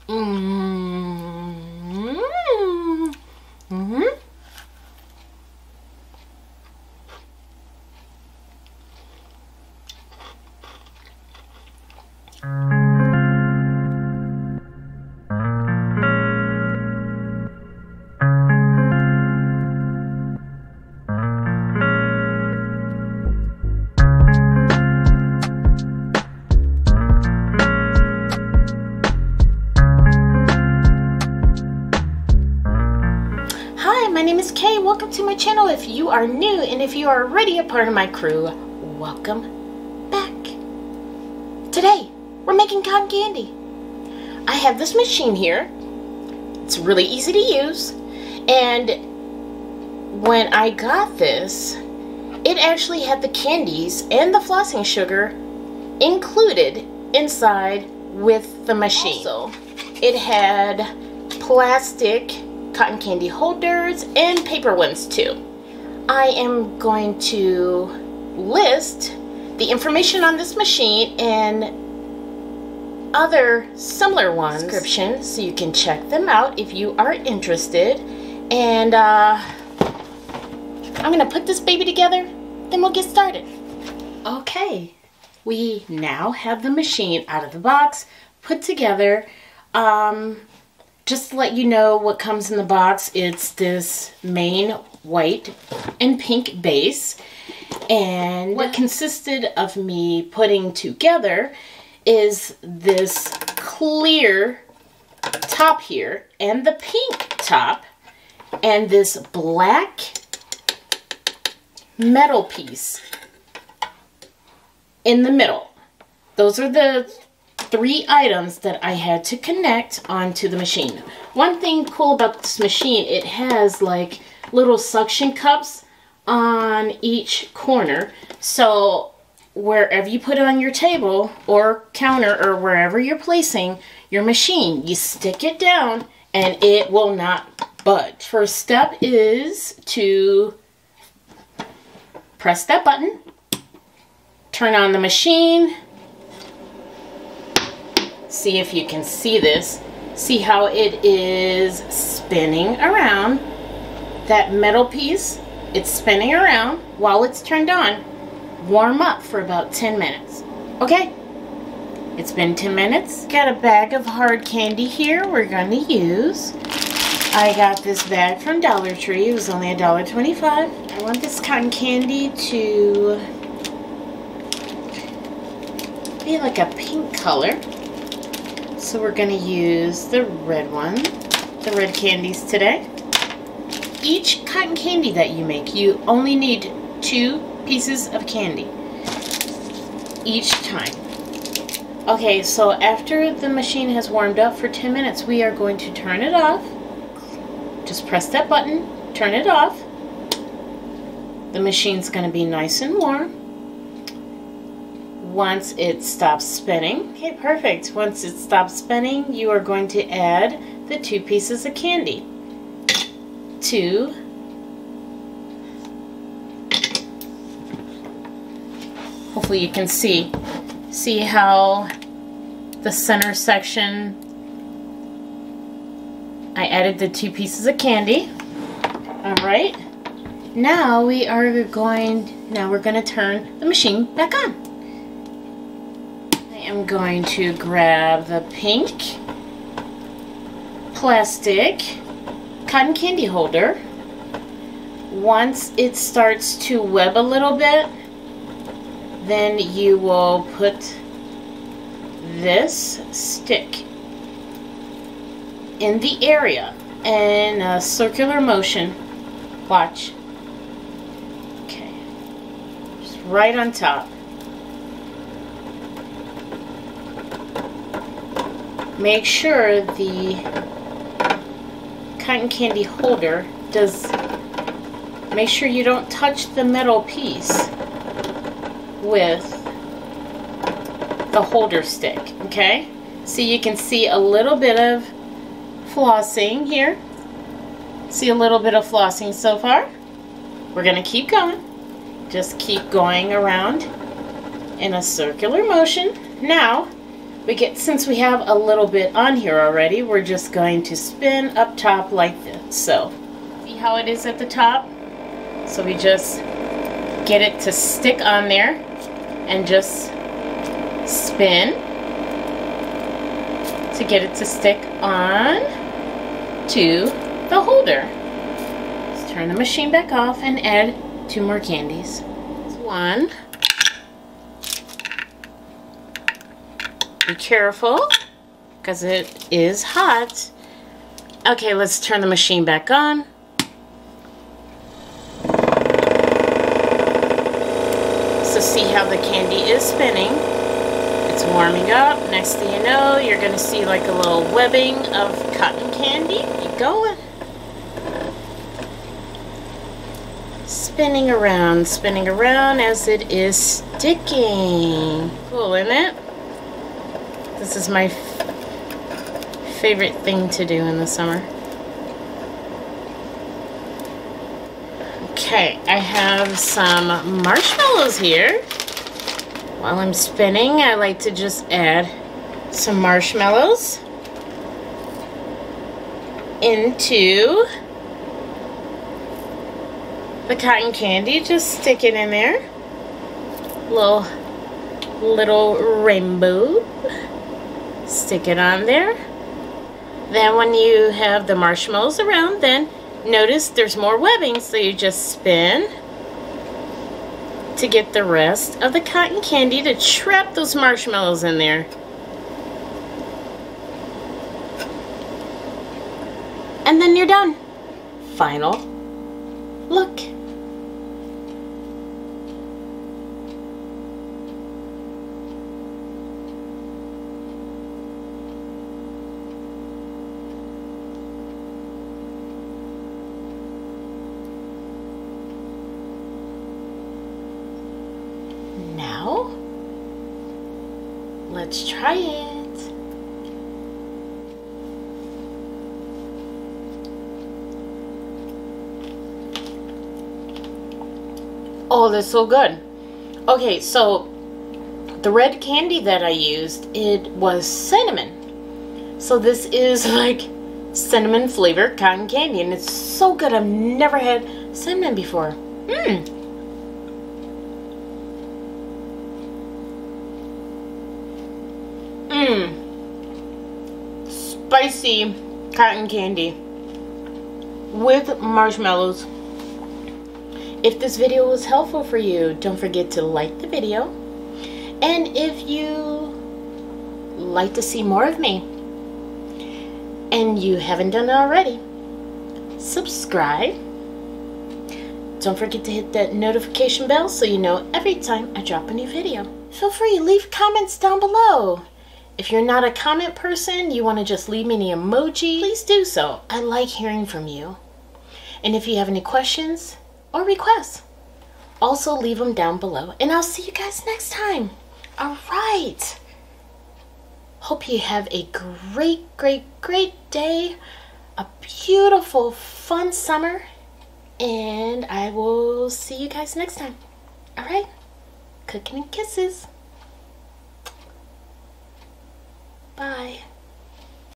My name is Kay. Welcome to my channel. If you are new and if you are already a part of my crew, welcome back. Today, we're making cotton candy. I have this machine here. It's really easy to use. And when I got this, it actually had the candies and the flossing sugar included inside with the machine. Also, it had plastic cotton candy holders and paper ones too. I am going to list the information on this machine and other similar ones in the description so you can check them out if you are interested. And I'm gonna put this baby together, then we'll get started. Okay, we now have the machine out of the box, put together. Just to let you know what comes in the box, it's this main white and pink base. And what consisted of me putting together is this clear top here and the pink top and this black metal piece in the middle. Those are the three items that I had to connect onto the machine. One thing cool about this machine, it has like little suction cups on each corner. So wherever you put it on your table or counter or wherever you're placing your machine, you stick it down and it will not budge. First step is to press that button, turn on the machine. See if you can see this. See how it is spinning around. That metal piece, it's spinning around while it's turned on. Warm up for about 10 minutes. Okay, it's been 10 minutes. Got a bag of hard candy here we're going to use. I got this bag from Dollar Tree. It was only $1.25. I want this cotton candy to be like a pink color. So we're going to use the red one, the red candies today. Each cotton candy that you make, you only need 2 pieces of candy each time. Okay, so after the machine has warmed up for 10 minutes, we are going to turn it off. Just press that button, turn it off. The machine's going to be nice and warm. Once it stops spinning, okay, perfect. Once it stops spinning, you are going to add the 2 pieces of candy to hopefully you can see how the center section I added the 2 pieces of candy. All right, now we're going to turn the machine back on. I'm going to grab the pink plastic cotton candy holder. Once it starts to web a little bit, then you will put this stick in the area in a circular motion. Watch. Okay, just right on top. Make sure the cotton candy holder make sure you don't touch the metal piece with the holder stick, okay? So you can see a little bit of flossing here. See a little bit of flossing so far? We're gonna keep going. Just keep going around in a circular motion. Now, since we have a little bit on here already, we're just going to spin up top like this. So, see how it is at the top? So we just get it to stick on there and just spin to get it to stick on to the holder. Let's turn the machine back off and add 2 more candies. One. Be careful because it is hot. Okay, let's turn the machine back on. So see how the candy is spinning. It's warming up. Next thing you know, you're going to see like a little webbing of cotton candy. Keep going. Spinning around as it is sticking. Cool, isn't it? This is my favorite thing to do in the summer. Okay, I have some marshmallows here. While I'm spinning, I like to just add some marshmallows into the cotton candy. Just stick it in there. Little rainbow. Stick it on there. Then when you have the marshmallows around, then notice there's more webbing, so you just spin to get the rest of the cotton candy to trap those marshmallows in there. And then you're done. Final look. Now, let's try it. Oh, that's so good. Okay, so the red candy that I used, it was cinnamon. So this is like cinnamon flavored cotton candy, and it's so good. I've never had cinnamon before. Spicy cotton candy with marshmallows. If this video was helpful for you, don't forget to like the video. And if you like to see more of me and you haven't done it already, subscribe. Don't forget to hit that notification bell so you know every time I drop a new video. Feel free to leave comments down below. If you're not a comment person, you want to just leave me an emoji, please do so. I like hearing from you. And if you have any questions or requests, also leave them down below. And I'll see you guys next time. All right. Hope you have a great day. A beautiful, fun summer. And I will see you guys next time. All right. Cooking and kisses. Bye.